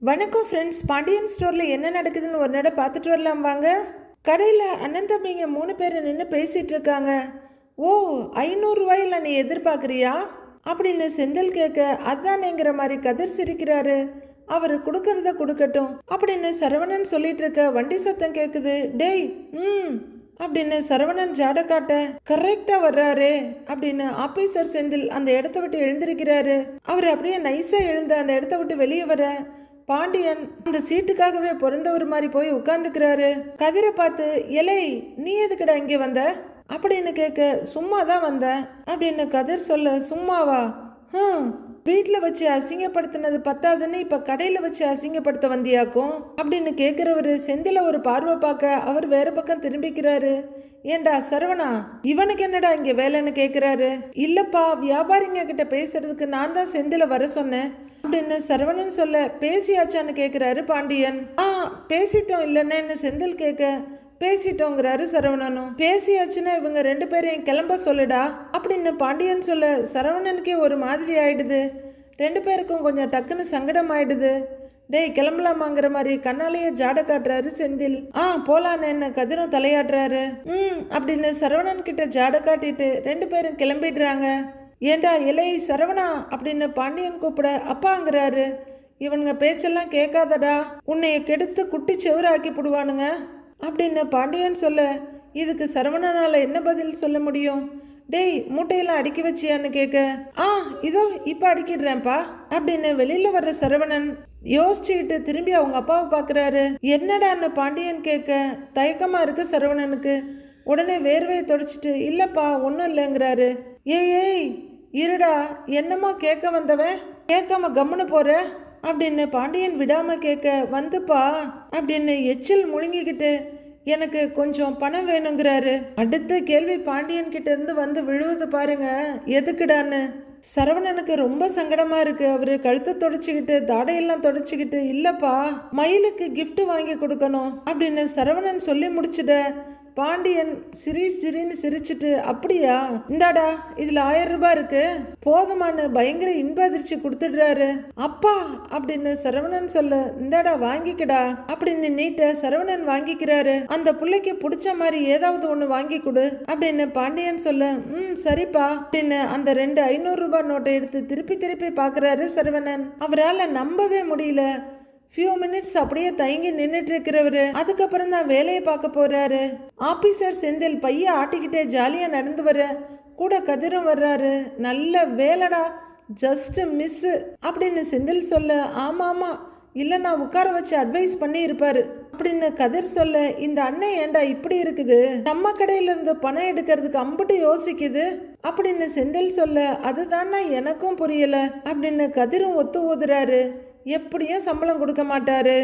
வணக்கம் ஃப்ரெண்ட்ஸ். பாண்டியன் ஸ்டோரில் என்ன நடக்குதுன்னு ஒரு நட பார்த்துட்டு வரலாம் வாங்க. கடையில் அண்ணன் தம்பிங்க 3 பேர் நின்று பேசிகிட்டு இருக்காங்க. ஓ, 500 ரூபாயில் நீ எதிர்பார்க்குறியா அப்படின்னு செந்தில் கேட்க, அதானேங்கிற மாதிரி கதிர் சிரிக்கிறாரு. அவர் கொடுக்கறத கொடுக்கட்டும் அப்படின்னு சரவணன் சொல்லிட்டு இருக்க வண்டி சத்தம் கேட்குது. டேய் அப்படின்னு சரவணன் ஜாட காட்ட கரெக்டாக வர்றாரு அப்படின்னு ஆபீசர் செந்தில் அந்த இடத்த விட்டு எழுந்திருக்கிறாரு. அவர் அப்படியே நைஸாக எழுந்து அந்த இடத்த விட்டு வெளியே வர பாண்டியன் அந்த சீட்டுக்காகவே பிறந்தவர் மாதிரி போய் உட்கார்ந்துக்கிறாரு. கதிரை பார்த்து, எலை நீ எதுக்குடா இங்கே வந்த அப்படின்னு கேட்க, சும்மா தான் வந்தேன் அப்படின்னு கதிர் சொல்ல, சும்மாவா? வீட்டில் வச்சு அசிங்கப்படுத்தினது பத்தாதுன்னு இப்போ கடையில் வச்சு அசிங்கப்படுத்த வந்தியாக்கும் அப்படின்னு கேட்குறவர் செந்தில ஒரு பார்வை பார்க்க அவர் வேற பக்கம் திரும்பிக்கிறாரு. ஏண்டா சரவணா, இவனுக்கு என்னடா இங்கே வேலைன்னு கேட்குறாரு. இல்லப்பா, வியாபாரிங்க கிட்ட பேசுறதுக்கு நான் தான் செந்தில வர சொன்னேன் அப்படின்னு சரவணன் சொல்ல, பேசியாச்சான்னு கேட்குறாரு பாண்டியன். பேசிட்டோம் இல்லைன்னு செந்தில் கேட்க, பேசிட்டோங்கிறாரு சரவணனும். பேசியாச்சுன்னா இவங்க 2 பேரையும் கிளம்ப சொல்லுடா அப்படின்னு பாண்டியன் சொல்ல, சரவணனுக்கே ஒரு மாதிரி ஆயிடுது. 2 பேருக்கும் கொஞ்சம் டக்குன்னு சங்கடம் ஆயிடுது. டேய் கிளம்பலாமாங்கிற மாதிரி கண்ணாலேயே ஜாட காட்டுறாரு செந்தில். போலான்னு கதிரும் தலையாடுறாரு. அப்படின்னு சரவணன் கிட்ட ஜாட காட்டிட்டு 2 பேரும் கிளம்பிடுறாங்க. ஏண்டா இலை சரவணா அப்படின்னு பாண்டியன் கூப்பிட, அப்பாங்கிறாரு. இவனுங்க பேச்செல்லாம் கேட்காதடா, உன்னைய கெடுத்து குட்டி செவராக்கி போடுவானுங்க அப்படின்னு பாண்டியன் சொல்ல, இதுக்கு சரவணனால என்ன பதில் சொல்ல முடியும்? டேய் மூட்டையெல்லாம் அடுக்கி வச்சியான்னு கேட்க, இதோ இப்போ அடிக்கிடுறேன்ப்பா அப்படின்னு வெளியில வர்ற சரவணன் யோசிச்சுக்கிட்டு திரும்பி அவங்க அப்பாவை பார்க்குறாரு. என்னடான்னு பாண்டியன் கேட்க தயக்கமா இருக்கு சரவணனுக்கு. உடனே வேர்வையை தொடச்சிட்டு, இல்லப்பா ஒன்றும் இல்லைங்கிறாரு. ஏய் இருடா, என்னமோ கேட்க வந்தவன் கேட்காம கம்முன்னு போற அப்படின்னு பாண்டியன் விடாம கேட்க, வந்துப்பா அப்படின்னு எச்சில் முழுங்கிக்கிட்டு, எனக்கு கொஞ்சம் பணம் வேணுங்கிறாரு. அடுத்த கேள்வி பாண்டியன் கிட்ட இருந்து வந்து விழுவது பாருங்க, எதுக்குடான்னு. சரவணனுக்கு ரொம்ப சங்கடமா இருக்கு. அவரு கழுத்தை தொடச்சிக்கிட்டு தாடையெல்லாம் தொடச்சிக்கிட்டு, இல்லப்பா மயிலுக்கு கிஃப்ட் வாங்கி கொடுக்கணும் அப்படின்னு சரவணன் சொல்லி முடிச்சிட பாண்டியன் சிரின்னு சிரிச்சிட்டு, அப்படியா, இந்தாடா இதுல 1000 ரூபாய் இருக்கு, போதுமானு பயங்கர இன்ப அதிர்ச்சி கொடுத்துடுறாரு. அப்பா அப்படின்னு சரவணன் சொல்ல, இந்தாடா வாங்கிக்கடா அப்படின்னு நீட்ட சரவணன் வாங்கிக்கிறாரு. அந்த பிள்ளைக்கு பிடிச்ச மாதிரி ஏதாவது ஒண்ணு வாங்கி கொடு அப்படின்னு பாண்டியன் சொல்ல, சரிப்பா அப்படின்னு அந்த 2 500 ரூபாய் நோட்டை எடுத்து திருப்பி திருப்பி பாக்குறாரு சரவணன். அவரால் நம்பவே முடியல. ஃபியூ மினிட்ஸ் அப்படியே தயங்கி நின்றுட்டு இருக்கிறவரு அதுக்கப்புறம் தான் வேலையை பார்க்க போறாரு. ஆபீசர் செந்தில் பைய ஆட்டிக்கிட்டே ஜாலியா நடந்து வர கூட கதிரும் வர்றாரு. நல்ல வேலைடா, ஜஸ்ட் மிஸ் அப்படின்னு செந்தில் சொல்ல, ஆமா இல்லை நான் உட்கார வச்சு அட்வைஸ் பண்ணி இருப்பாரு அப்படின்னு கதிர் சொல்ல, இந்த அண்ணன் ஏண்டா இப்படி இருக்குது, நம்ம கடையில இருந்து பணம் எடுக்கிறதுக்கு அம்புட்டு யோசிக்குது அப்படின்னு செந்தில் சொல்ல, அதுதான் எனக்கும் புரியல அப்படின்னு கதிரும் ஒத்து ஊதுறாரு. எப்படியும் சம்பளம் கொடுக்க மாட்டாரு.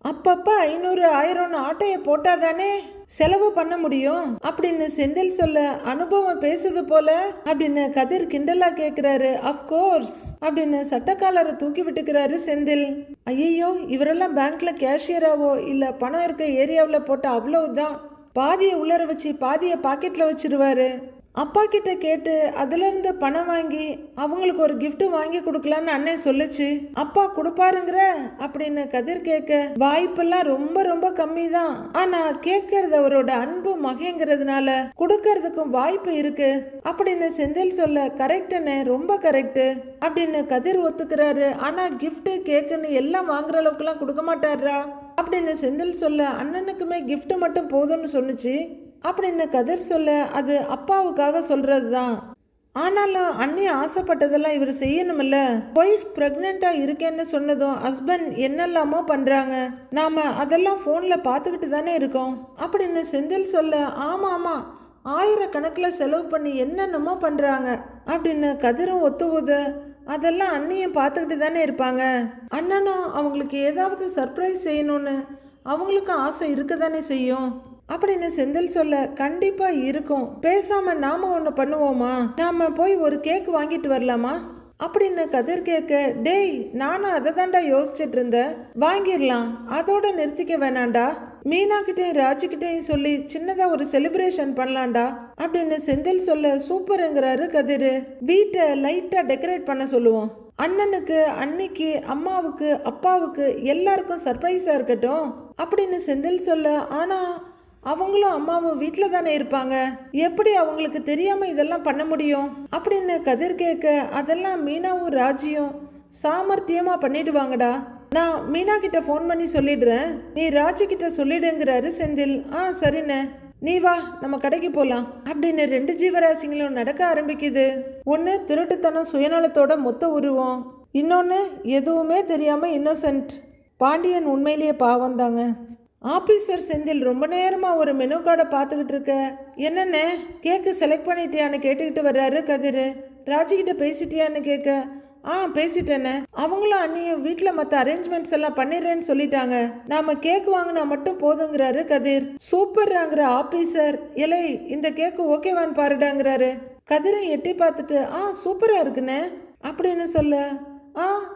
அப்பப்ப 500 1000 ஆட்டையை போட்டாதானே செலவு பண்ண முடியும் அப்படின்னு செந்தில் சொல்ல, அனுபவம் பேசுது போல அப்படின்னு கதிர் கிண்டலா கேட்கிறாரு. அப்கோர்ஸ் அப்படின்னு சட்டக்காலரை தூக்கி விட்டுக்கிறாரு செந்தில். ஐயோ, இவரெல்லாம் பேங்க்ல கேஷியராவோ இல்ல பணம் இருக்க ஏரியாவில் போட்ட அவ்வளவுதான். பாதியை உள்ளர வச்சு பாதியை பாக்கெட்ல வச்சிருவாரு. அப்பா கிட்ட கேட்டு அதுல இருந்து பணம் வாங்கி அவங்களுக்கு ஒரு கிஃப்ட் வாங்கி கொடுக்கலான்னு அண்ணன் சொல்லுச்சு. அப்பா கொடுப்பாருங்கிற அப்படின்னு கதிர் கேட்க, வாய்ப்பெல்லாம் ரொம்ப ரொம்ப கம்மி தான், ஆனா கேட்கறது அவரோட அன்பு மகங்கிறதுனால கொடுக்கறதுக்கும் வாய்ப்பு இருக்கு அப்படின்னு செந்தில் சொல்ல, கரெக்டுன்னு ரொம்ப கரெக்டு அப்படின்னு கதிர் ஒத்துக்கிறாரு. ஆனா கிஃப்ட் கேக்குன்னு எல்லாம் வாங்குற அளவுக்குலாம் கொடுக்க மாட்டாரா அப்படின்னு செந்தில் சொல்ல, அண்ணனுக்குமே கிஃப்ட் மட்டும் போதும்னு சொன்னுச்சு அப்படின்னு கதிர் சொல்ல, அது அப்பாவுக்காக சொல்றது தான். ஆனாலும் அண்ணி ஆசைப்பட்டதெல்லாம் இவர் செய்யணும்ல. ஒய்ஃப் பிரெக்னெண்டா இருக்கேன்னு சொன்னதும் ஹஸ்பண்ட் என்னெல்லாமோ பண்றாங்க, நாம அதெல்லாம் போன்ல பார்த்துக்கிட்டு தானே இருக்கோம் அப்படின்னு செந்தில் சொல்ல, ஆமா ஆயிரக்கணக்கில் செலவு பண்ணி என்னென்னமோ பண்றாங்க அப்படின்னு கதிரும் ஒத்துவுது. அதெல்லாம் அண்ணியும் பார்த்துக்கிட்டு தானே இருப்பாங்க. அண்ணனும் அவங்களுக்கு ஏதாவது சர்ப்ரைஸ் செய்யணும்னு அவங்களுக்கும் ஆசை இருக்க தானே செய்யும் அப்படின்னு செந்தில் சொல்ல, கண்டிப்பா இருக்கும். பேசாம நாம ஒன்று பண்ணுவோமா, நாம போய் ஒரு கேக் வாங்கிட்டு வரலாமா அப்படின்னு கதிர் கேட்க, டேய் நானும் அதை தாண்டா யோசிச்சுட்டு இருந்தேன், வாங்கிடலாம், அதோட நிறுத்திக்க வேணாண்டா, மீனா கிட்டையும் ராஜுக்கிட்டையும் சொல்லி சின்னதா ஒரு செலிப்ரேஷன் பண்ணலாண்டா அப்படின்னு செந்தில் சொல்ல, சூப்பருங்கிறாரு கதிர். வீட்டை லைட்டா டெக்கரேட் பண்ண சொல்லுவோம் அண்ணனுக்கு, அன்னிக்கு, அம்மாவுக்கு, அப்பாவுக்கு எல்லாருக்கும் சர்ப்ரைஸா இருக்கட்டும் அப்படின்னு செந்தில் சொல்ல, ஆனா அவங்களும் அம்மாவும் வீட்டில் தானே இருப்பாங்க, எப்படி அவங்களுக்கு தெரியாம இதெல்லாம் பண்ண முடியும் அப்படின்னு கதிர் கேட்க, அதெல்லாம் மீனாவும் ராஜியும் சாமர்த்தியமா பண்ணிடுவாங்கடா. நான் மீனா கிட்ட ஃபோன் பண்ணி சொல்லிடுறேன், நீ ராஜி கிட்ட சொல்லிடுங்கிறாரு செந்தில். சரிண்ணே, நீ வா நம்ம கடைக்கு போகலாம் அப்படின்னு 2 ஜீவராசிங்களும் நடக்க ஆரம்பிக்குது. ஒன்று திருட்டுத்தனம் சுயநலத்தோட மொத்த உருவம், இன்னொன்று எதுவுமே தெரியாம இன்னோசென்ட். பாண்டியன் உண்மையிலேயே பாவம் தாங்க. ஆபீசர் செந்தில் ரொம்ப நேரமாக ஒரு மெனு கார்டை பார்த்துக்கிட்டு இருக்க, என்னென்ன கேக்கு செலக்ட் பண்ணிட்டியான்னு கேட்டுக்கிட்டு வர்றாரு கதிர். ராஜிக்கிட்ட பேசிட்டியான்னு கேட்க, பேசிட்டேனே, அவங்களும் அண்ணியும் வீட்டில் மற்ற அரேஞ்ச்மெண்ட்ஸ் எல்லாம் பண்ணிடுறேன்னு சொல்லிட்டாங்க, நாம கேக் வாங்கினா மட்டும் போதுங்கிறாரு கதிர். சூப்பர்றாங்கிற ஆபீசர், இலை இந்த கேக்கு ஓகேவான்னு பாருடாங்கிறாரு. கதிரை எட்டி பார்த்துட்டு சூப்பரா இருக்குண்ணே அப்படின்னு சொல்ல,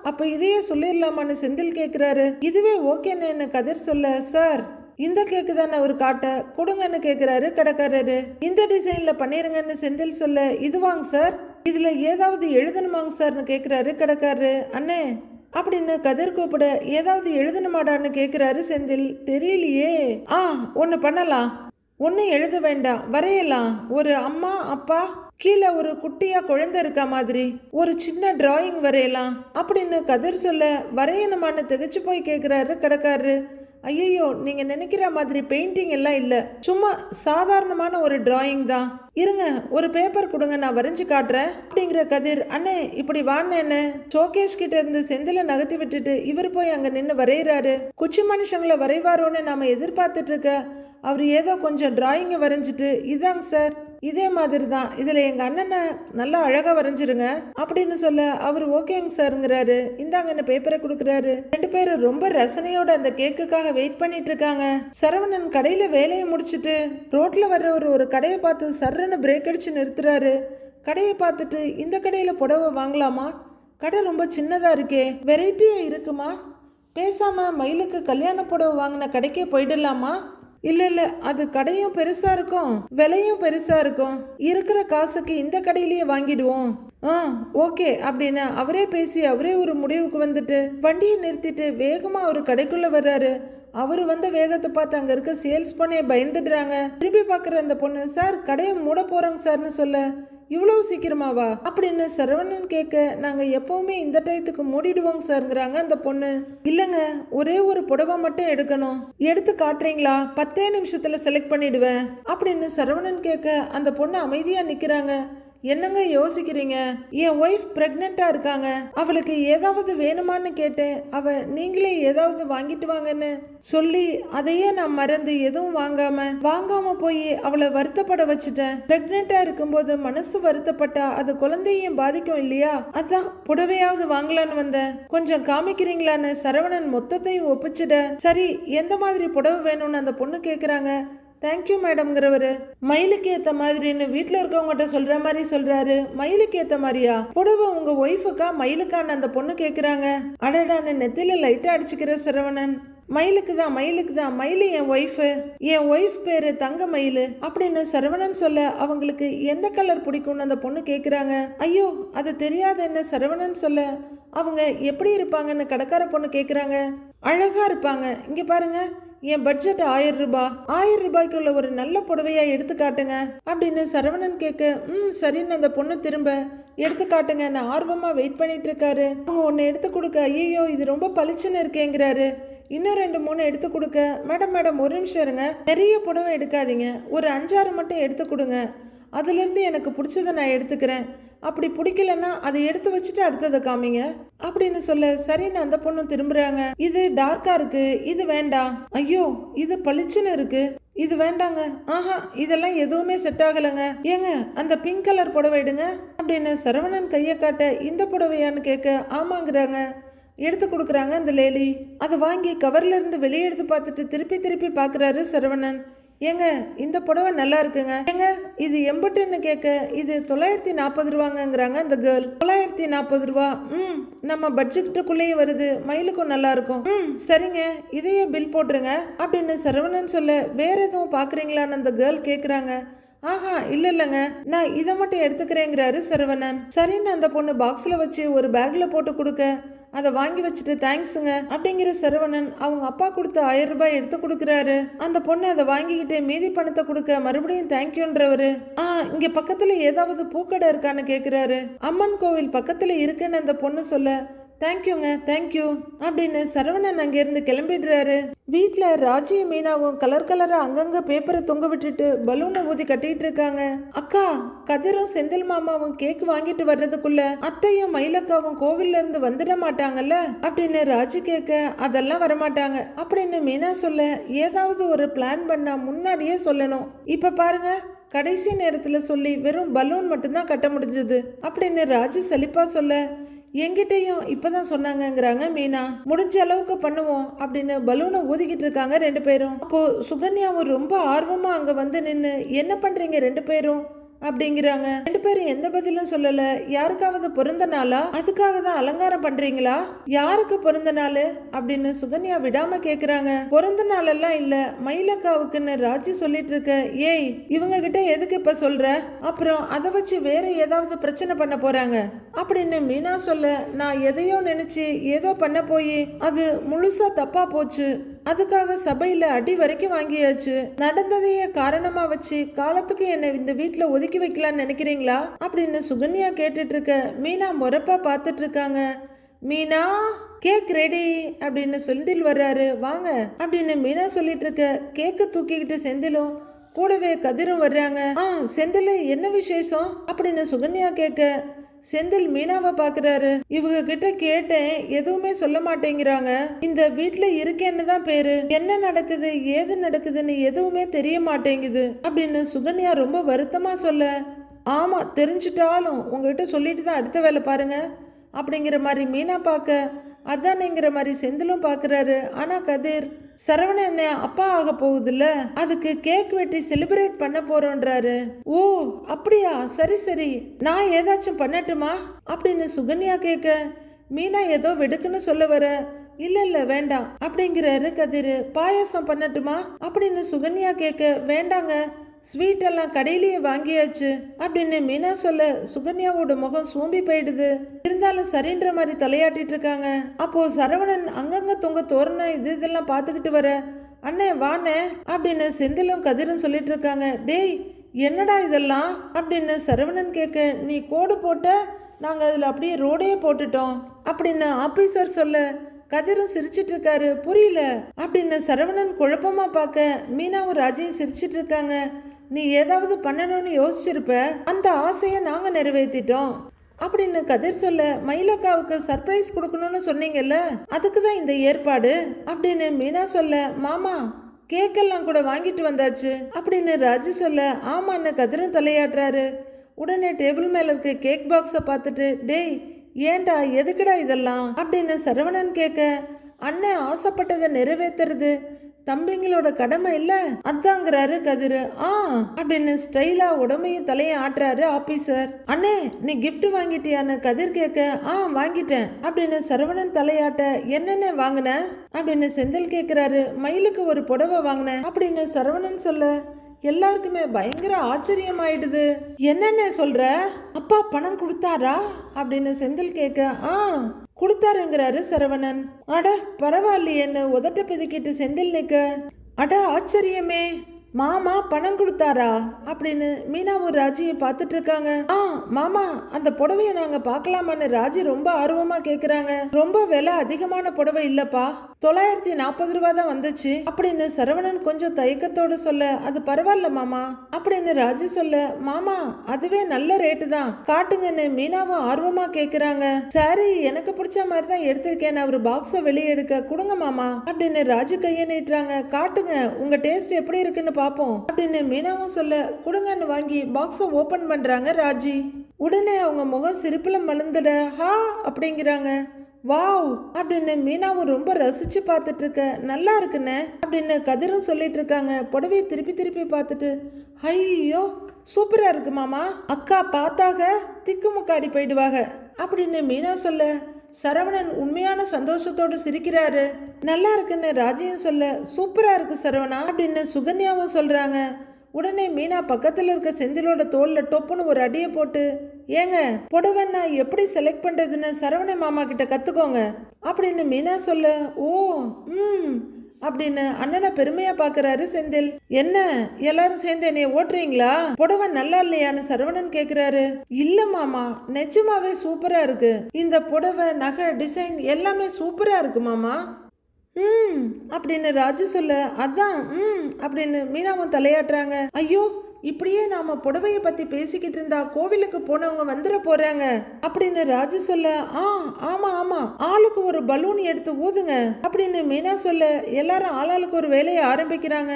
அப்ப இதையே சொல்லிடலாமான்னு செந்தில் கேட்கிறாரு. இதுவே ஓகேன்னு கதிர் சொல்ல, சார் இந்த கேக்கு தானே அவர் காட்ட கொடுங்கன்னு கேட்கிறாரு கடைக்காரரு. இந்த டிசைன்ல பண்ணிருங்கன்னு செந்தில் சொல்ல, இது வாங்க சார், இதுல ஏதாவது எழுதணுமாங்க சார்னு கேட்கிறாரு கடைக்காரரு. அண்ணே அப்படின்னு கதிர் கூப்பிட, ஏதாவது எழுதணுமாடான்னு கேட்கிறாரு செந்தில். தெரியலையே. ஒன்னு பண்ணலாம், ஒன்னும் எழுத வேண்டாம், வரையலாம். ஒரு அம்மா அப்பா கீழே ஒரு குட்டியா குழந்தை இருக்கா மாதிரி ஒரு சின்ன டிராயிங் வரையலாம் அப்படின்னு கதிர் சொல்ல, வரையணுமான்னு திகச்சு போய் கேட்கிறாரு கடைக்காரரு. ஐயோ, நீங்க நினைக்கிற மாதிரி பெயிண்டிங் எல்லாம் இல்ல, சும்மா சாதாரணமான ஒரு டிராயிங் தான். இருங்க ஒரு பேப்பர் கொடுங்க, நான் வரைஞ்சு காட்டுறேன் அப்படிங்கிற கதிர். அண்ணே இப்படி வாண்ணே. ஷோகேஷ் கிட்ட இருந்து செந்தில நகர்த்தி விட்டுட்டு இவர் போய் அங்க நின்று வரைகிறாரு. குச்சி மனுஷங்களை வரைவாரோன்னு நாம எதிர்பார்த்துட்டு இருக்க, அவர் ஏதோ கொஞ்சம் டிராயிங்கை வரைஞ்சிட்டு, இதாங்க சார் இதே மாதிரி தான், இதுல எங்க அண்ணனை நல்லா அழகா வரைஞ்சிருங்க அப்படின்னு சொல்ல, அவர் ஓகேங்க சார்ங்கிறாரு. இந்தாங்க பேப்பரை கொடுக்குறாரு. 2 பேரும் ரொம்ப ரசனையோட அந்த கேக்குக்காக வெயிட் பண்ணிட்டு இருக்காங்க. சரவணன் கடையில வேலையை முடிச்சுட்டு ரோட்ல வர்ற ஒரு கடையை பார்த்து சர்றன்னு பிரேக் அடிச்சு நிறுத்துறாரு. கடையை பார்த்துட்டு, இந்த கடையில புடவை வாங்கலாமா, கடை ரொம்ப சின்னதா இருக்கே, வெரைட்டியா இருக்குமா, பேசாம மயிலுக்கு கல்யாண புடவை வாங்கின கடைக்கே போயிடலாமா, இல்ல அது கடையும் பெருசா இருக்கும் விலையும் பெருசா இருக்கும், இருக்கிற காசுக்கு இந்த கடையிலேயே வாங்கிடுவோம். ஓகே அப்படின்னு அவரே பேசி அவரே ஒரு முடிவுக்கு வந்துட்டு வண்டியை நிறுத்திட்டு வேகமா ஒரு கடைக்குள்ள வர்றாரு. அவரு வந்த வேகத்தை பார்த்து அங்க இருக்க சேல்ஸ் பண்ணே பயந்துடுறாங்க. திரும்பி பாக்குற அந்த பொண்ணு, சார் கடையை மூட போறாங்க சார்னு சொல்ல, இவ்வளவு சீக்கிரமாவா அப்படின்னு சரவணன் கேட்க, நாங்க எப்பவுமே இந்த டயத்துக்கு மூடிடுவோங்க சார்ங்கிறாங்க அந்த பொண்ணு. இல்லங்க ஒரே ஒரு புடவை மட்டும் எடுக்கணும், எடுத்து காட்டுறீங்களா, 10 நிமிஷத்துல செலக்ட் பண்ணிடுவேன் அப்படின்னு சரவணன் கேட்க, அந்த பொண்ணு அமைதியா நிக்கிறாங்க. என்னங்க யோசிக்கிறீங்க, என் ஒய்ஃப் பிரெக்னெண்டா இருக்காங்க, அவளுக்கு ஏதாவது வேணுமான்னு கேட்டேன், அவ நீங்களே ஏதாவது வாங்கிட்டு வாங்கன்னு சொல்லி அதையே நான் மறந்து எதுவும் வாங்காம போய் அவளை வருத்தப்பட வச்சுட்டேன். பிரெக்னெண்டா இருக்கும்போது மனசு வருத்தப்பட்டா அது குழந்தையும் பாதிக்கும் இல்லையா, அதான் புடவையாவது வாங்கலான்னு வந்தேன், கொஞ்சம் காமிக்கிறீங்களான்னு சரவணன் மொத்தத்தையும் ஒப்பிச்சிட. சரி எந்த மாதிரி புடவை வேணும்னு அந்த பொண்ணு கேக்குறாங்க. தேங்க்யூ மேடம்ங்கிறவரு மயிலுக்கு ஏத்த மாதிரின்னு வீட்டில் இருக்கவங்ககிட்ட சொல்ற மாதிரி சொல்றாரு. மயிலுக்கு ஏத்த மாதிரியா, புடவை உங்க ஒய்ஃபுக்கா மயிலுக்கான்னு அந்த பொண்ணு கேக்குறாங்க. அடடான்னு நெத்தில லைட்டா அடிச்சுக்கிற சரவணன், மயிலுக்கு தான் மயிலு என் ஒய்ஃப் பேரு தங்க மயிலு அப்படின்னு சரவணன் சொல்ல, அவங்களுக்கு எந்த கலர் பிடிக்கும்னு அந்த பொண்ணு கேக்குறாங்க. ஐயோ அது தெரியாத என்ன சரவணன் சொல்ல, அவங்க எப்படி இருப்பாங்கன்னு கடைக்கார பொண்ணு கேக்குறாங்க. அழகா இருப்பாங்க, இங்க பாருங்க என் பட்ஜெட் 1000 ரூபாய், 1000 ரூபாய்க்குள்ள ஒரு நல்ல புடவையா எடுத்து காட்டுங்க அப்படின்னு சரவணன் கேட்க, சரின்னு அந்த பொண்ணு திரும்ப எடுத்து காட்டுங்க நான் ஆர்வமா வெயிட் பண்ணிட்டு இருக்காரு. அவங்க ஒன்னு எடுத்து கொடுக்க, ஐயோ இது ரொம்ப பளிச்சுன்னு இருக்கேங்கிறாரு. இன்னும் 2-3 எடுத்து கொடுக்க, மேடம் ஒரு நிமிஷம் இருங்க, நிறைய புடவை எடுக்காதீங்க, ஒரு 5-6 மட்டும் எடுத்து கொடுங்க, அதுல இருந்து எனக்கு பிடிச்சதை நான் எடுத்துக்கிறேன், அப்படி பிடிக்கலன்னா அதை எடுத்து வச்சுட்டு அடுத்ததை காமிங்க அப்படின்னு சொல்ல, சரின்னு அந்த பொண்ணு திரும்புறாங்க. இது டார்க்கா இருக்கு, இது வேண்டாம், ஐயோ இது பளிச்சுன்னு இருக்கு, இது வேண்டாங்க, இதெல்லாம் எதுவுமே செட் ஆகலைங்க, ஏங்க அந்த பிங்க் கலர் புடவை எடுங்க அப்படின்னு சரவணன் கையை காட்ட, இந்த புடவையான்னு கேட்க, ஆமாங்கிறாங்க. எடுத்து கொடுக்குறாங்க அந்த லேடி. அதை வாங்கி கவர்ல இருந்து வெளியே எடுத்து பார்த்துட்டு திருப்பி பார்க்குறாரு சரவணன். ஏங்க இந்த புடவை நல்லா இருக்குங்க, ஏங்க இது எம்பட்டுன்னு கேட்க, இது 940 ரூபாங்கிறாங்க அந்த கேர்ள். 940 ரூபா, நம்ம பட்ஜெட்டுக்குள்ளேயே வருது, மயிலுக்கும் நல்லா இருக்கும், சரிங்க இதையே பில் போட்டுருங்க அப்படின்னு சரவணன் சொல்ல, வேற எதுவும் பாக்குறீங்களான்னு அந்த கேர்ள் கேக்குறாங்க. ஆஹா இல்லைங்க, நான் இதை மட்டும் எடுத்துக்கிறேங்கிறாரு சரவணன். சரின்னு அந்த பொண்ணு பாக்ஸில் வச்சு ஒரு பேக்கில் போட்டு கொடுக்க அதை வாங்கி வச்சுட்டு தேங்க்ஸுங்க அப்படிங்கிற சரவணன் அவங்க அப்பா கொடுத்த 1000 ரூபாய் எடுத்து கொடுக்குறாரு. அந்த பொண்ணு அதை வாங்கிக்கிட்டு மீதி பணத்தை கொடுக்க மறுபடியும் தேங்க்யூன்றவரு. இங்க பக்கத்துல ஏதாவது பூக்கடை இருக்கான்னு கேக்குறாரு. அம்மன் கோவில் பக்கத்துல இருக்குன்னு அந்த பொண்ணு சொல்ல தேங்க்யூங்க தேங்க்யூ அப்படின்னு சரவணன் அங்கேருந்து கிளம்பிடுறாரு. வீட்டில் ராஜியும் மீனாவும் கலர் கலராக அங்கங்கே பேப்பரை தொங்க விட்டுட்டு பலூனை ஊதி கட்டிட்டு இருக்காங்க. அக்கா கதிரும் செந்தில் மாமாவும் கேக் வாங்கிட்டு வர்றதுக்குள்ள அத்தையும் மயிலக்காவும் கோவில்ல இருந்து வந்துட மாட்டாங்கல்ல அப்படின்னு ராஜி கேட்க அதெல்லாம் வரமாட்டாங்க அப்படின்னு மீனா சொல்ல ஏதாவது ஒரு பிளான் பண்ணா முன்னாடியே சொல்லணும். இப்ப பாருங்க கடைசி நேரத்தில் சொல்லி வெறும் பலூன் மட்டும்தான் கட்ட முடிஞ்சது அப்படின்னு ராஜி சலிப்பா சொல்ல எங்கிட்டையும் இப்பதான் சொன்னாங்கங்கிறாங்க மீனா. முடிஞ்ச அளவுக்கு பண்ணுவோம் அப்படின்னு பலூனை ஊதிக்கிட்டு இருக்காங்க 2 பேரும். அப்போ சுகன்யாவும் ரொம்ப ஆர்வமா அங்க வந்து நின்று என்ன பண்றீங்க 2 பேரும் அப்படிங்கிறாங்க. 2 பேரும் எந்த பதிலும் சொல்லல. யாருக்காவது பிறந்த நாளா, அதுக்காக தான் அலங்காரம் பண்றீங்களா? யாருக்கு பிறந்த நாள் அப்படின்னு சுகன்யா விடாம கேக்குறாங்க. பிறந்த நாள் எல்லாம் இல்ல, மயிலக்காவுக்குன்னு ராஜி சொல்லிட்டு இருக்க. ஏய் இவங்க கிட்ட எதுக்கு இப்ப சொல்ற? அப்புறம் அதை வச்சு வேற ஏதாவது பிரச்சனை பண்ண போறாங்க அப்படின்னு மீனா சொல்ல நான் எதையோ நினைச்சு ஏதோ பண்ண போய் அது முழுசா தப்பா போச்சு. அதுக்காக சபையில அடி வரைக்கும் வாங்கியாச்சு. நடந்ததையே காரணமா வச்சு காலத்துக்கு என்னை இந்த வீட்டுல ஒதுக்கி வைக்கலான்னு நினைக்கிறீங்களா அப்படின்னு சுகன்யா கேட்டுட்டு இருக்க மீனா முறப்பா பார்த்துட்டு இருக்காங்க. மீனா கேக் ரெடி அப்படின்னு செந்தில் வர்றாரு. வாங்க அப்படின்னு மீனா சொல்லிட்டு இருக்க கேக்கு தூக்கிக்கிட்டு செந்திலும் கூடவே கதிரும் வர்றாங்க. செந்தில் என்ன விசேஷம் அப்படின்னு சுகன்யா கேட்க செந்தில் மீனாவை பாக்குறாரு. இவங்க கிட்ட கேட்டேன் எதுவுமே சொல்ல மாட்டேங்கிறாங்க. இந்த வீட்டுல இருக்கேன்னு தான் பேரு, என்ன நடக்குது ஏது நடக்குதுன்னு எதுவுமே தெரிய மாட்டேங்குது அப்படின்னு சுகன்யா ரொம்ப வருத்தமா சொல்ல ஆமா தெரிஞ்சிட்டாலும் உங்ககிட்ட சொல்லிட்டு தான் அடுத்த வேலை பாருங்க அப்படிங்கிற மாதிரி மீனா பார்க்க அதானேங்கிற மாதிரி செந்திலும் பாக்குறாரு. ஆனா கதிர் சரவணன் அப்பா ஆக போகுதுல்ல, அதுக்கு கேக் வெட்டி செலிப்ரேட் பண்ண போறோன்றாரு. ஓ அப்படியா, சரி சரி நான் ஏதாச்சும் பண்ணட்டுமா அப்படின்னு சுகன்யா கேட்க மீனா ஏதோ வெடுக்குன்னு சொல்ல வர இல்ல வேண்டாம் அப்படிங்கிறாரு கதிர். பாயாசம் பண்ணட்டுமா அப்படின்னு சுகன்யா கேட்க வேண்டாங்க ஸ்வீட் எல்லாம் கடையிலேயே வாங்கியாச்சு அப்படின்னு மீனா சொல்ல சுகன்யாவோட முகம் சூம்பி போயிடுது. இருந்தாலும் சரின்ற மாதிரி தலையாட்டிட்டு இருக்காங்க. அப்போ சரவணன் அங்கங்க தொங்க தோரணம் இதெல்லாம் பார்த்துக்கிட்டு வர அண்ணே வாண்ணே அப்படின்னு செந்திலும் கதிரும் சொல்லிட்டு இருக்காங்க. டேய் என்னடா இதெல்லாம் அப்படின்னு சரவணன் கேட்க நீ கோடு போட்ட நாங்க அதுல அப்படியே ரோடே போட்டுட்டோம் அப்படின்னு ஆபீசர் சொல்ல கதிரும் சிரிச்சிட்டு இருக்காரு. புரியல அப்படின்னு சரவணன் குழப்பமா பார்க்க மீனாவும் ராஜையும் சிரிச்சிட்டு இருக்காங்க. நீ ஏதாவது பண்ணணும்னு யோசிச்சிருப்ப, அந்த ஆசையை நாங்க நிறைவேற்றிட்டோம் அப்படின்னு கதிர் சொல்ல மயிலக்காவுக்கு சர்ப்ரைஸ் கொடுக்கணும்னு சொன்னீங்கல்ல, அதுக்கு தான் இந்த ஏற்பாடு அப்படின்னு மீனா சொல்ல மாமா கேக்கெல்லாம் கூட வாங்கிட்டு வந்தாச்சு அப்படின்னு ராஜு சொல்ல ஆமான்னு கதிரும் தலையாட்டுறாரு. உடனே டேபிள் மேல இருக்க கேக் பாக்ஸை பார்த்துட்டு டேய் ஏண்டா எதுக்குடா இதெல்லாம் அப்படின்னு சரவணன் கேட்க அண்ணன் ஆசைப்பட்டதை நிறைவேற்றுறது தம்பிங்களோட கடமை இல்ல அதாங்கிறாரு கதிரு. அப்படின்னு ஸ்டைலா உடம்பையும் தலையும் ஆட்டுறாரு ஆபீசர். அண்ணே நீ கிஃப்ட் வாங்கிட்டியான்னு கதிர் கேட்க வாங்கிட்டேன் அப்படின்னு சரவணன் தலையாட்ட என்னென்ன வாங்கின அப்படின்னு செந்தில் கேட்கிறாரு. மயிலுக்கு ஒரு புடவை வாங்கினேன் அப்படின்னு சரவணன் சொல்ல எல்லாருக்குமே பயங்கர ஆச்சரியமாயிடுது. என்னென்ன சொல்ற, அப்பா பணம் கொடுத்தாரா அப்படின்னு செந்தில் கேட்க கொடுத்தாருங்கிறாரு சரவணன். அட பரவாயில்லையேன்னு உதட்ட பிதுக்கிட்டு செந்தில் நிக்க அட ஆச்சரியமே மாமா பணம் கொடுத்தாரா அப்படின்னு மீனாவும் ராஜியும் பார்த்துட்டு இருக்காங்க. மாமா அந்த புடவைய நாங்க பார்க்கலாமான்னு ராஜி ரொம்ப ஆர்வமா கேக்குறாங்க. ரொம்ப விலை அதிகமான புடவை இல்லப்பா, 940 ரூபா தான் வந்துச்சு அப்படின்னு சரவணன் கொஞ்சம் தயக்கத்தோடு சொல்ல அது பரவாயில்ல மாமா அப்படின்னு ராஜி சொல்ல மாமா அதுவே நல்ல ரேட்டு தான் காட்டுங்கன்னு மீனாவும் ஆர்வமா கேக்குறாங்க. சரி எனக்கு பிடிச்ச மாதிரி தான் எடுத்திருக்கேன், அவர் பாக்ஸ வெளியே எடுக்க கொடுங்க மாமா அப்படின்னு ராஜி கையை நீட்டுறாங்க. காட்டுங்க உங்க டேஸ்ட் எப்படி இருக்குன்னு பாப்போம் அப்படின்னு மீனாவும் சொல்ல கொடுங்கன்னு வாங்கி பாக்ஸ ஓபன் பண்றாங்க ராஜி. உடனே அவங்க முகம் சிரிப்புல மலர்ந்துட ஹா அப்படிங்கிறாங்க. வாவ் அப்படின்னு மீனாவும் ரொம்ப ரசிச்சு பார்த்துட்டு இருக்க நல்லா இருக்குன்னு அப்படின்னு கதிரும் சொல்லிட்டு இருக்காங்க. புடவையை திருப்பி திருப்பி பார்த்துட்டு ஐயோ சூப்பரா இருக்கு மாமா, அக்கா பார்த்தாக திக்குமுக்காடி போயிடுவாங்க அப்படின்னு மீனா சொல்ல சரவணன் உண்மையான சந்தோஷத்தோடு சிரிக்கிறாரு. நல்லா இருக்குன்னு ராஜியும் சொல்ல சூப்பரா இருக்கு சரவணா அப்படின்னு சுகன்யாவும் சொல்றாங்க. உடனே மீனா பக்கத்துல இருக்க செந்திலோட தோல்ல டொப்புன்னு ஒரு அடியை போட்டு, ஏங்க புடவை நான் எப்படி செலக்ட் பண்றதுன்னு சரவண மாமா கிட்ட கத்துக்கோங்க அப்படின்னு மீனா சொல்ல, ஓ அப்படின்னு அண்ணனை பெருமையா பாக்குறாரு செந்தில். என்ன எல்லாரும் சேர்ந்து என்னைய ஓட்டுறீங்களா, புடவை நல்லா இல்லையான்னு சரவணன் கேக்குறாரு. இல்ல மாமா, நிஜமாவே சூப்பரா இருக்கு, இந்த புடவை நகை டிசைன் எல்லாமே சூப்பரா இருக்கு மாமா அப்படின்னு ராஜு சொல்ல, அதான் அப்படின்னு மீனாவும் தலையாட்டுறாங்க. ஐயோ, இப்படியே நாம புடவைய பத்தி பேசிக்கிட்டு இருந்தா கோவிலுக்கு போனவங்க வந்துட போறாங்க அப்படின்னு ராஜு சொல்ல, ஆமா ஆமா, ஆளுக்கு ஒரு பலூன் எடுத்து ஊதுங்க அப்படின்னு மீனா சொல்ல, எல்லாரும் ஆளாளுக்கு ஒரு வேலையை ஆரம்பிக்கிறாங்க.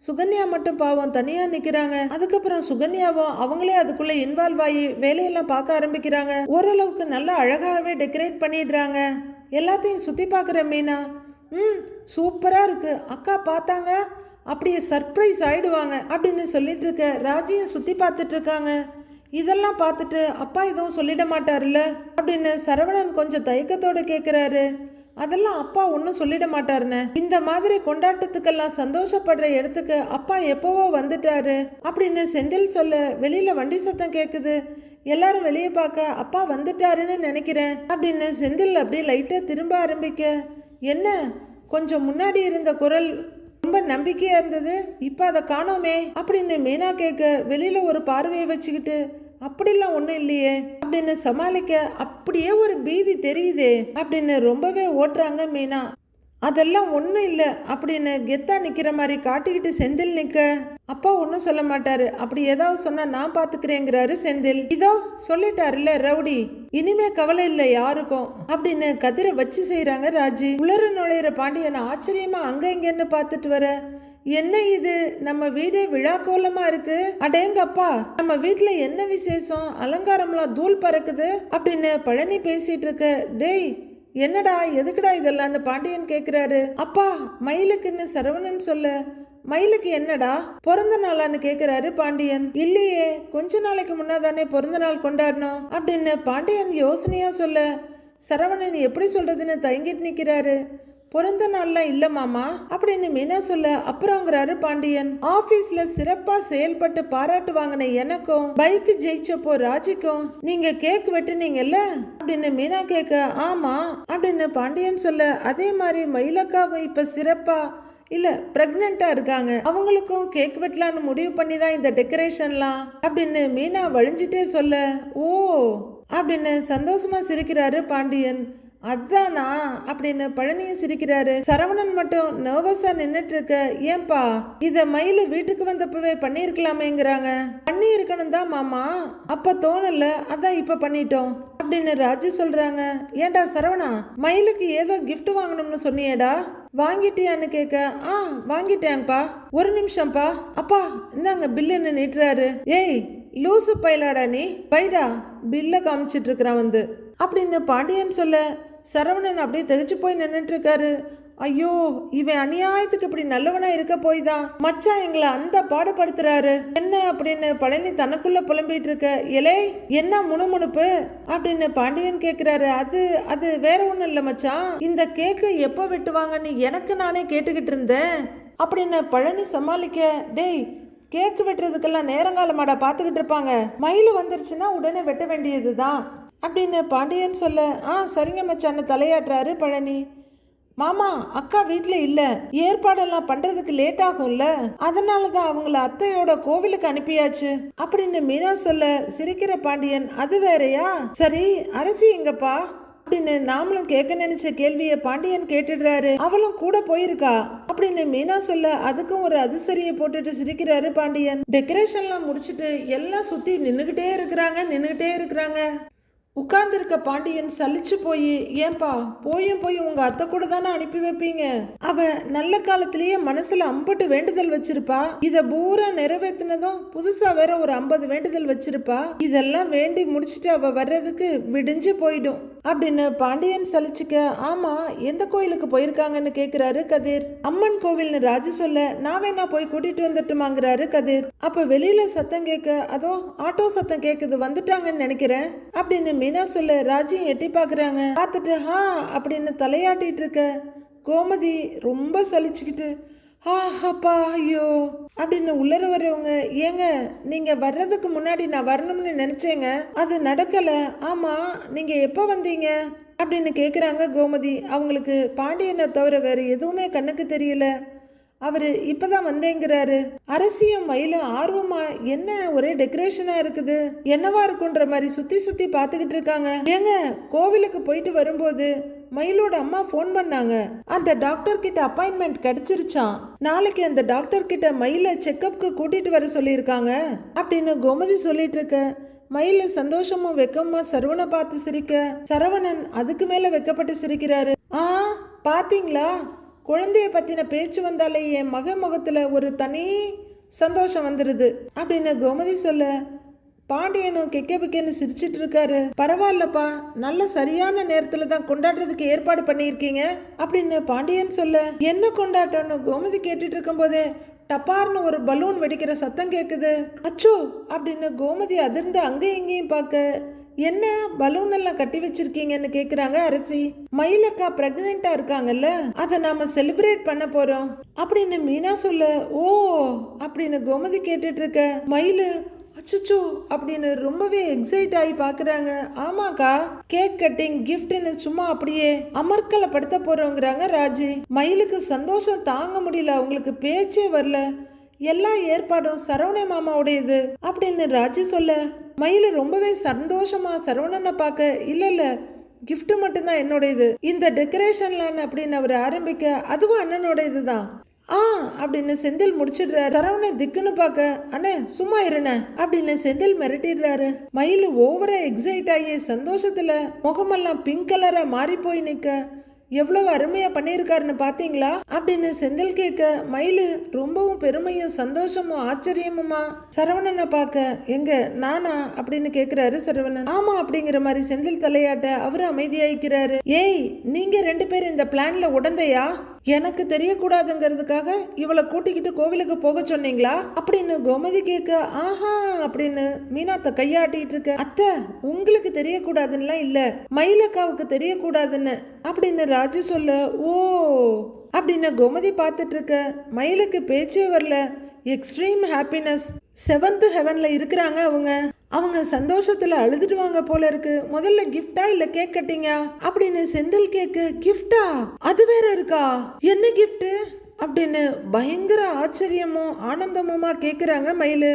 சுகன்யா மட்டும் பாவம் தனியா நிக்கிறாங்க. அதுக்கப்புறம் சுகன்யாவும் அவங்களே அதுக்குள்ள இன்வால்வ் ஆகி வேலையெல்லாம் பார்க்க ஆரம்பிக்கிறாங்க. ஓரளவுக்கு நல்லா அழகாகவே டெக்கரேட் பண்ணிடுறாங்க. எல்லாத்தையும் சுத்தி பார்க்குற மீனா, சூப்பரா இருக்கு, அக்கா பார்த்தாங்க அப்படியே சர்ப்ரைஸ் ஆயிடுவாங்க அப்படின்னு சொல்லிட்டு இருக்க ராஜியும் சுத்தி பார்த்துட்டு இருக்காங்க. இதெல்லாம் பார்த்துட்டு அப்பா எதுவும் சொல்லிட மாட்டாருல்ல அப்படின்னு சரவணன் கொஞ்சம் தயக்கத்தோட கேட்குறாரு. அதெல்லாம் அப்பா ஒன்றும் சொல்லிட மாட்டாருன்னு, இந்த மாதிரி கொண்டாட்டத்துக்கெல்லாம் சந்தோஷப்படுற இடத்துக்கு அப்பா எப்போவோ வந்துட்டாரு அப்படின்னு செந்தில் சொல்ல, வெளியில வண்டி சத்தம் கேட்குது. எல்லாரும் வெளியே பார்க்க அப்பா வந்துட்டாருன்னு நினைக்கிறேன் அப்படின்னு செந்தில் அப்படியே லைட்டா திரும்ப ஆரம்பிக்க, என்ன கொஞ்சம் முன்னாடி இருந்த குரல் ரொம்ப நம்பிக்கையா இருந்தது, இப்ப அதை காணோமே அப்படின்னு மீனா கேட்க, வெளியில ஒரு பார்வையை வச்சுக்கிட்டு, அப்படிலாம் ஒண்ணும் இல்லையே அப்படின்னு சமாளிக்க, அப்படியே ஒரு பீதி தெரியுதே அப்படின்னு ரொம்பவே ஓட்டுறாங்க மீனா. அதெல்லாம் ஒன்றும் இல்லை அப்படின்னு கெத்தா நிற்கிற மாதிரி காட்டிக்கிட்டு செந்தில் நிற்க, அப்பா ஒன்றும் சொல்ல மாட்டாரு, அப்படி ஏதாவது சொன்னா நான் பார்த்துக்கிறேங்கிறாரு செந்தில். இதோ சொல்லிட்டாருல்ல ரவுடி, இனிமே கவலை இல்லை யாருக்கும் அப்படின்னு கதிரை வச்சு செய்யறாங்க ராஜி. உளறு நுழையிற பாண்டியன் ஆச்சரியமா அங்க இங்கன்னு பார்த்துட்டு வர, என்ன இது நம்ம வீடே விழா கோலமா இருக்கு, அடேங்கப்பா நம்ம வீட்டுல என்ன விசேஷம், அலங்காரம்லாம் தூள் பறக்குது அப்படின்னு பழனி பேசிட்டு இருக்க. டேய் என்னடா எதுக்குடா இதெல்லாம்னு பாண்டியன் கேக்குறாரு. அப்பா மயிலுக்குன்னு சரவணன் சொல்ல, மயிலுக்கு என்னடா பிறந்த நாளான்னு கேக்குறாரு பாண்டியன். இல்லையே, கொஞ்ச நாளைக்கு முன்னாதானே பிறந்த நாள் கொண்டாடணும் அப்படின்னு பாண்டியன் யோசனையா சொல்ல, சரவணன் எப்படி சொல்றதுன்னு தயங்கிட்டு நிக்கிறாரு. பிறந்த நாள்லாம் இல்ல மாமா அப்படின்னு மீனா சொல்ல, அப்புறங்கிறாரு பாண்டியன். ஆபீஸ்ல சிறப்பா செயல்பட்டு பாராட்டு வாங்கின எனக்கும் பைக் ஜெயிச்சப்போ ராஜிக்கும் நீங்க கேக் வெட்டுனீங்கல்ல அப்படின்னு மீனா கேட்க, ஆமா அப்படின்னு பாண்டியன் சொல்ல, அதே மாதிரி மயிலக்காவும் இப்ப சிறப்பா இல்ல பிரெக்னெண்டா இருக்காங்க, அவங்களுக்கும் கேக் வெட்டலான்னு முடிவு பண்ணி தான் இந்த டெக்கரேஷன்லாம் அப்படின்னு மீனா வழிஞ்சிட்டே சொல்ல, ஓ அப்படின்னு சந்தோஷமா சிரிக்கிறாரு பாண்டியன். அதானா அப்படின்னு பழனியும் சிரிக்கிறாரு. சரவணன் மட்டும் நர்வஸா நின்னுட்டு இருக்க, ஏன்பா இத மயில வீட்டுக்கு வந்தப்பவே பண்ணிருக்கலாமேங்கிறாங்க. பண்ணி இருக்கணும் தான் மாமா, அப்ப தோணல, அதான் இப்ப பண்ணிட்டோம் அப்படின்னு ராஜு சொல்றாங்க. ஏண்டா சரவணா, மயிலுக்கு ஏதோ கிஃப்ட் வாங்கணும்னு சொன்னியேடா, வாங்கிட்டியான்னு கேட்க, வாங்கிட்டேங்கப்பா, ஒரு நிமிஷம்ப்பா, அப்பா இந்தாங்க பில்லுன்னு நீட்டுறாரு. ஏய் லூசு பயிலாடா நீ, பைடா பில்ல காமிச்சிட்டு இருக்கிறான் வந்து அப்படின்னு பாண்டியன் சொல்ல, சரவணன் அப்படியே திகச்சு போய் நின்றுட்டு இருக்காரு. ஐயோ, இவன் அநியாயத்துக்கு இப்படி நல்லவனா இருக்க போய் தான் மச்சான் எங்களை அந்த பாடுபடுத்துறாரு என்ன அப்படின்னு பழனி தனக்குள்ள புலம்பிட்டு இருக்க. எலே என்ன முணுமுணுப்பு அப்படின்னு பாண்டியன் கேக்குறாரு. அது அது வேற ஒண்ணும் இல்ல மச்சான், இந்த கேக்கு எப்ப வெட்டுவாங்கன்னு எனக்கு நானே கேட்டுக்கிட்டு இருந்தேன் அப்படின்னு பழனி சமாளிக்க. டேய் கேக்கு வெட்டுறதுக்கெல்லாம் நேரங்காலமாடா பார்த்துக்கிட்டு இருப்பாங்க, மயிலு வந்துருச்சுன்னா உடனே வெட்ட வேண்டியதுதான் அப்படின்னு பாண்டியன் சொல்ல, சரிங்க மச்சான்னு தலையாட்டுறாரு பழனி. மாமா அக்கா வீட்டில் இல்லை, ஏற்பாடெல்லாம் பண்றதுக்கு லேட் ஆகும்ல, அதனால தான் அவங்கள அத்தையோட கோவிலுக்கு அனுப்பியாச்சு அப்படின்னு மீனா சொல்ல சிரிக்கிற பாண்டியன், அது வேறையா, சரி அரசி எங்கப்பா அப்படின்னு நாமளும் கேட்க நினைச்ச கேள்வியை பாண்டியன் கேட்டுடுறாரு. அவளும் கூட போயிருக்கா அப்படின்னு மீனா சொல்ல, அதுக்கும் ஒரு அதிசரிய போட்டுட்டு சிரிக்கிறாரு பாண்டியன். டெக்கரேஷன்லாம் முடிச்சுட்டு எல்லாம் சுத்தி நின்னுகிட்டே இருக்கிறாங்க. உட்கார்ந்துருக்க பாண்டியன் சலிச்சு போய், ஏன்பா போய் உங்க அத்தை கூட தானே அனுப்பி வைப்பீங்க, அவ நல்ல காலத்திலேயே மனசுல 50 வேண்டுதல் வச்சிருப்பா, இத பூரா நிறைவேற்றினதும் புதுசா வேற ஒரு 50 வேண்டுதல் வச்சிருப்பா, இதெல்லாம் வேண்டி முடிச்சுட்டு அவ வர்றதுக்கு விடிஞ்சு போயிடும் அப்படின்னு பாண்டியன் சலிச்சுக்க. ஆமா எந்த கோயிலுக்கு போயிருக்காங்கன்னு கேக்குறாரு கதிர். அம்மன் கோவில்னு ராஜு சொல்ல, நான் வேணா போய் கூட்டிட்டு வந்துட்டுமாங்கிறாரு கதிர். அப்ப வெளியில சத்தம் கேட்க, அதோ ஆட்டோ சத்தம் கேக்குது, வந்துட்டாங்கன்னு நினைக்கிறேன் அப்படின்னு மீனா சொல்ல, ராஜியும் எட்டி பாக்குறாங்க. பார்த்துட்டு அப்படின்னு தலையாட்டிட்டு இருக்க கோமதி ரொம்ப சலிச்சுக்கிட்டு, அப்பா ஐயோ அப்படின்னு உள்ளர வரவங்க, ஏங்க நீங்க வர்றதுக்கு முன்னாடி நான் வரணும்னு நினைச்சேங்க, அது நடக்கல. ஆமா, நீங்க எப்போ வந்தீங்க அப்படின்னு கேக்குறாங்க கோமதி. அவங்களுக்கு பாண்டியனை தவிர வேற எதுவுமே கண்ணுக்கு தெரியல. அவரு இப்பதான் வந்தேங்கிறாரு. அரசியும் மயிலும் ஆர்வமா, என்ன ஒரே டெக்கரேஷனா இருக்குது, என்னவா இருக்குன்ற மாதிரி சுத்தி சுத்தி பாத்துக்கிட்டு இருக்காங்க. ஏங்க கோவிலுக்கு போயிட்டு வரும்போது மயிலோட அம்மா ஃபோன் பண்ணாங்க. அந்த டாக்டர் கிட்ட அப்பாயின்மெண்ட் கிடைச்சிருச்சான். நாளைக்கு அந்த டாக்டர் கிட்ட மயில செக்கப்க்கு கூட்டிட்டு வர சொல்லியிருக்காங்க அப்படின்னு கோமதி சொல்லிட்டு இருக்க, மயில சந்தோஷமும் வெக்கமா சரவணனை பார்த்து சிரிக்க, சரவணன் அதுக்கு மேல வெக்கப்பட்டு சிரிக்கிறாரு. பாத்தீங்களா, குழந்தைய பத்தின பேச்சு வந்தாலே என் மக முகத்துல ஒரு தனி சந்தோஷம் வந்துருது அப்படின்னு கோமதி சொல்ல, பாண்டியனும் கெக்க பிக்கன்னு சிரிச்சிட்டு இருக்காரு. பரவாயில்லப்பா, நல்ல சரியான நேரத்துல தான் கொண்டாடுறதுக்கு ஏற்பாடு பண்ணியிருக்கீங்க அப்படின்னு பாண்டியன் சொல்ல, என்ன கொண்டாட்டம்னு கோமதி கேட்டுட்டு இருக்கும் போதே டப்பார்னு ஒரு பலூன் வெடிக்கிற சத்தம் கேக்குது. அச்சோ அப்படின்னு கோமதி அதிர்ந்து அங்கேயும் இங்கேயும் பார்க்க, என்ன பலூன் எல்லாம் கட்டி வச்சிருக்கீங்கன்னு கேக்குறாங்க அரசி. மயிலக்கா பிரெக்னெண்டா இருக்காங்கல்ல, அதை நாம செலிப்ரேட் பண்ண போறோம் அப்படின்னு மீனா சொல்ல, ஓ அப்படின்னு கோமதி கேட்டுட்டு இருக்க, மயிலு அச்சுச்சோ அப்படின்னு ரொம்பவே எக்ஸைட் ஆகி பாக்குறாங்க. ஆமாக்கா, கேக் கட்டிங் கிஃப்ட்னு சும்மா அப்படியே அமர்க்கலை படுத்த போறோங்கிறாங்க ராஜி. மயிலுக்கு சந்தோஷம் தாங்க முடியல, அவங்களுக்கு பேச்சே வரல. எல்லா ஏற்பாடும் சரவண மாமாவுடையது அப்படின்னு ராஜி சொல்ல, மயில ரொம்பவே சந்தோஷமா சரவணனை பார்க்க, இல்ல கிஃப்ட் மட்டும்தான் என்னோடையது, இந்த டெக்கரேஷன்லாம் அப்படின்னு அவர் ஆரம்பிக்க, அதுவும் அண்ணனோட இதுதான் அப்படின்னு செந்தில் முடிச்சிடுறாரு. சரவண திக்குன்னு பார்க்க, அண்ணே சும்மா இருண்ண அப்படின்னு செந்தில் மிரட்டிடுறாரு. மயில் ஓவரா எக்ஸைட் ஆகி சந்தோஷத்துல முகமெல்லாம் பிங்க் கலரா மாறி போய் நிக்க, எவ்வளவு அருமையா பண்ணியிருக்காருன்னு பாத்தீங்களா அப்படின்னு செந்தில் கேட்க, மயிலு ரொம்பவும் பெருமையும் சந்தோஷமும் ஆச்சரியமுமா சரவணனை பார்க்க, எங்க நானா அப்படின்னு கேக்குறாரு சரவணன். ஆமா அப்படிங்கிற மாதிரி செந்தில் தலையாட்ட அவரு அமைதியாயிக்கிறாரு. ஏய், நீங்க 2 பேரும் இந்த பிளான்ல உடந்தையா? எனக்கு தெரியக்கூடாதுங்கிறதுக்காக இவளை கூட்டிக்கிட்டு கோவிலுக்கு போக சொன்னீங்களா அப்படின்னு கோமதி கேட்க, ஆஹா அப்படின்னு மீனாத்த கையாட்டிட்டு இருக்க, அத்தை உங்களுக்கு தெரியக்கூடாதுன்னா இல்ல, மயிலக்காவுக்கு தெரியக்கூடாதுன்னு அப்படின்னு ராஜு சொல்ல, ஓ அப்படின்னு கோமதி பார்த்துட்டு இருக்க, மயிலுக்கு பேச்சே வரல. எக்ஸ்ட்ரீம் ஹாப்பினஸ், 7th ஹெவன்ல இருக்கிறாங்க அவங்க சந்தோஷத்துல அழுதுடுவாங்க போல இருக்கு. முதல்ல கிஃப்டா இல்ல கேக் கட்டிங்கா அப்படின்னு செந்தில் கேக்கு. கிஃப்டா? அது வேற இருக்கா? என்ன கிஃப்ட் அப்படின்னு பயங்கர ஆச்சரியமும் ஆனந்தமுமா கேக்குறாங்க மயிலு.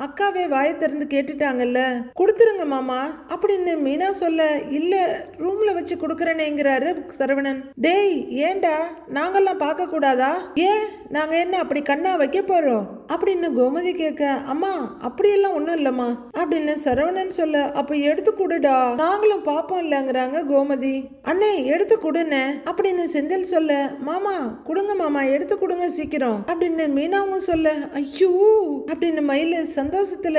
அக்காவே வாயை திறந்து கேட்டுட்டாங்கல்ல, கொடுத்துருங்க மாமா அப்படின்னு மீனா சொல்ல, இல்ல ரூம்ல வச்சு கொடுக்கறேனேங்கிறாரு சரவணன். டேய் ஏண்டா, நாங்கெல்லாம் பார்க்க கூடாதா? ஏன் நாங்க என்ன அப்படி கண்ணா வைக்க போறோம் அப்படின்னு கோமதி கேட்க, அம்மா அப்படியெல்லாம் ஒண்ணும் இல்லம்மா அப்படின்னு சரவணன் சொல்ல, அப்ப எடுத்து கொடுடா, நாங்களும் பாப்போம் இல்லங்கிறாங்க கோமதி. அண்ணே எடுத்து கொடுன்னு அப்படின்னு செந்தில் சொல்ல, மாமா கொடுங்க மாமா, எடுத்து கொடுங்க சீக்கிரம் அப்படின்னு மீனாவும் சொல்ல, ஐயோ அப்படின்னு மயிலு சந்தோஷத்துல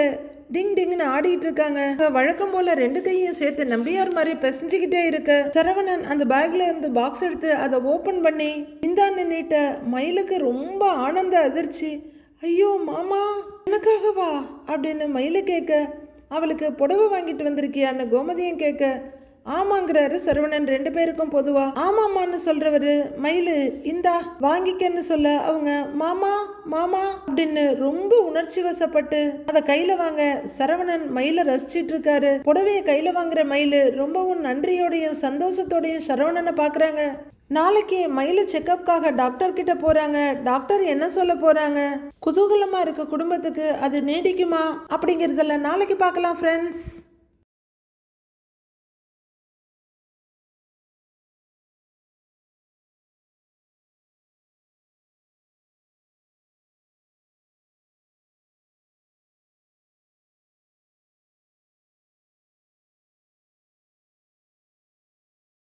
டிங் டிங்னு ஆடிட்டு இருக்காங்க. வழக்கம் போல 2 கையும் சேர்த்து நம்பியார் மாதிரி பிசைஞ்சுக்கிட்டே இருக்க, சரவணன் அந்த பேக்ல இருந்து பாக்ஸ் எடுத்து அதை ஓபன் பண்ணி இந்தான்னு நீட்ட, மயிலுக்கு ரொம்ப ஆனந்த அதிர்ச்சி. ஐயோ மாமா எனக்காகவா அப்படின்னு மயில கேட்க, அவளுக்கு புடவை வாங்கிட்டு வந்திருக்கியான்னு கோமதியும் கேட்க, ஆமாங்கிறாரு சரவணன் 2 பேருக்கும் பொதுவா. ஆமாமான்னு சொல்றவரு மயிலு இந்தா வாங்கிக்கன்னு சொல்ல, அவங்க மாமா மாமா அப்படின்னு ரொம்ப உணர்ச்சி வசப்பட்டு அதை கையில வாங்க சரவணன் மயில ரசிச்சிட்டு இருக்காரு. புடவைய கையில வாங்குற மயிலு ரொம்பவும் நன்றியோடையும் சந்தோஷத்தோடையும் சரவணனை பாக்குறாங்க. நாளைக்கு மயில செக்கப்காக டாக்டர் கிட்ட போறாங்க. டாக்டர் என்ன சொல்ல போறாங்க, குதூகலமா இருக்க குடும்பத்துக்கு அது நீடிக்குமா அப்படிங்கறதெல்லாம் நாளைக்கு பார்க்கலாம் ஃப்ரெண்ட்ஸ்.